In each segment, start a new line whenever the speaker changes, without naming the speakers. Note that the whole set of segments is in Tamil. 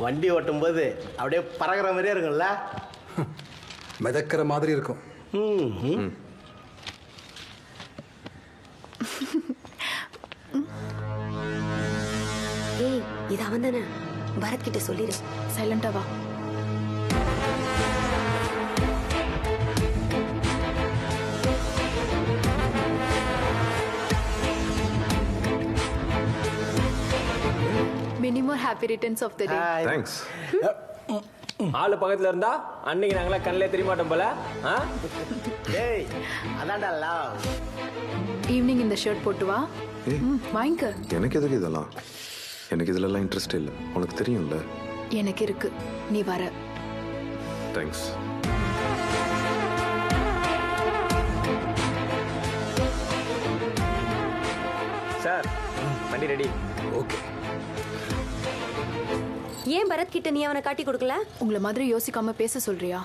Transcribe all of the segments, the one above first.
வண்டி ஓட்டும் போது அப்படியே பறக்கிற மாதிரியே இருக்கும்ல.
மிதக்கிற மாதிரி இருக்கும்.
ஏய், இது அவன் தானே? பரத் கிட்ட சொல்லிடு.
சைலண்டா வா. Many more happy returns of the day.
Thanks.
ஆளு பக்கத்துல இருந்தா அன்னைக்கு நாங்களா கண்ணிலே தெரிய மாட்டோம் போல.
டேய் அதான்டா லவ்.
ஈவினிங் இந்த ஷர்ட் போட்டு வா. வாங்கிக்க.
எனக்கு எதுக்கு இதெல்லாம்? எனக்கு இதுலலாம் இன்ட்ரெஸ்ட் இல்லை, உனக்கு தெரியும்ல.
எனக்கு இருக்கு, நீ வர.
தேங்க்ஸ்.
சார் வண்டி ரெடி.
ஓகே.
ஏன் பரத் கிட்ட நீ அவனை காட்டி கொடுக்கல?
உங்களை மாதிரி யோசிக்காம பேச சொல்றியா?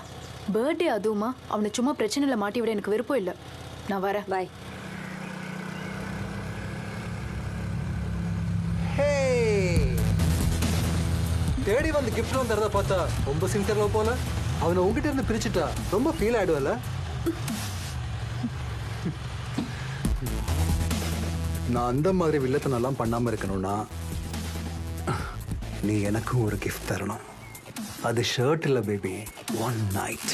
பர்த்டே அதுவுமா? அவனை சும்மா பிரச்சனையில மாட்டி விட எனக்கு விருப்பம் இல்லை. நான் வரேன்.
பாய்.
தேடி வந்து கிஃப்ட்லாம் தரத பார்த்தா ரொம்ப சின்சியரா போல. அவனை உங்ககிட்ட இருந்து பிரிச்சுட்டா ரொம்ப ஃபீல் ஆயிடுவல. நான் அந்த மாதிரி வில்லத்தனெல்லாம் பண்ணாம இருக்கணும்னா நீ எனக்கும் ஒரு கிஃப்ட் தரணும். அது ஷர்ட் இல்ல baby, one night.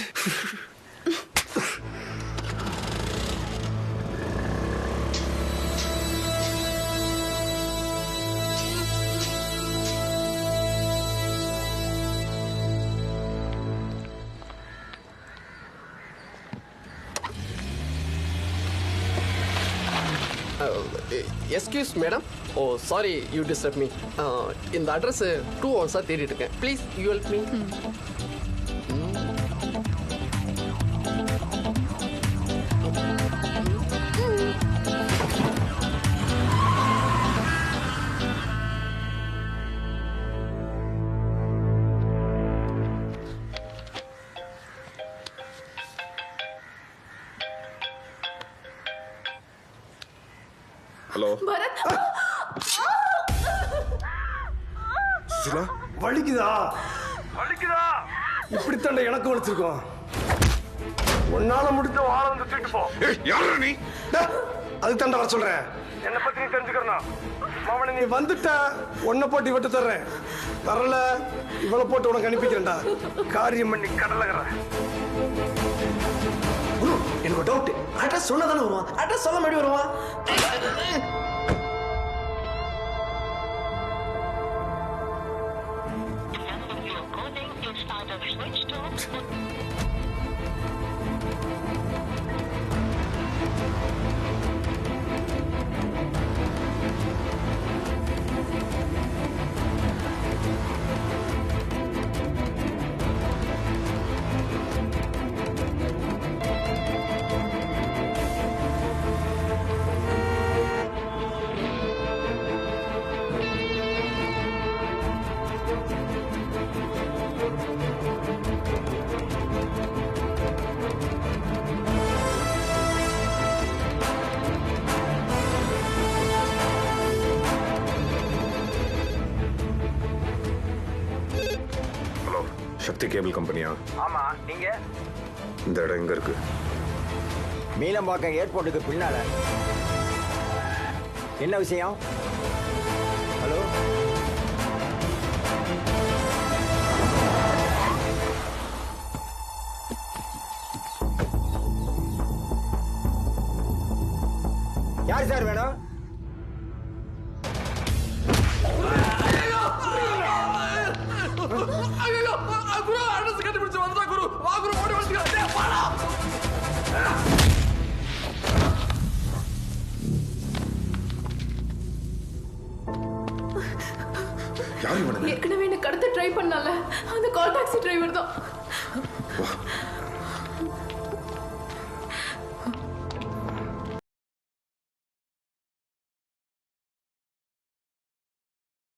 Excuse madam. Oh sorry you disturb me. இந்த அட்ரஸ் 2 ஹவர்ஸாக தேடிட்டு இருக்கேன். Please you help me.
Hello
Bharat,
Sushila.
வலிக்குதா? இப்படித்தாண்ட எனக்கு வலிச்சிருக்கோம். உன்னால முடிஞ்ச வாழ வந்து தூக்கிட்டு போ.
ஏய் யாரா நீ?
அதுக்கு தாண்ட வர சொல்றேன். என்ன பத்தி நீ தெரிஞ்சுக்கணும். மாமனே நீ வந்துட்ட, உன்னை போட்டு விட்டு தர்றேன். வரல இவளை போட்டு உனக்கு அனுப்பிக்கிறேன்டா. காரியம் பண்ணி கடலகற. எனக்கு டவுட். அட்ரஸ் சொன்னதானே வருவான். அட்ரஸ் சொல்ல மாட்டி வருவான்.
சக்தி கேபிள் கம்பெனியா?
ஆமா, நீங்க?
இந்த இடம் எங்க இருக்கு?
மீனம்பாக்கம் ஏர்போர்ட்டுக்கு பின்னால. என்ன விஷயம்? ஹலோ, யார் சார் வேணும்?
ஏற்கனவே என்ன கடத்த ட்ரை பண்ணால அந்த கால் டாக்ஸி டிரைவர் தான்.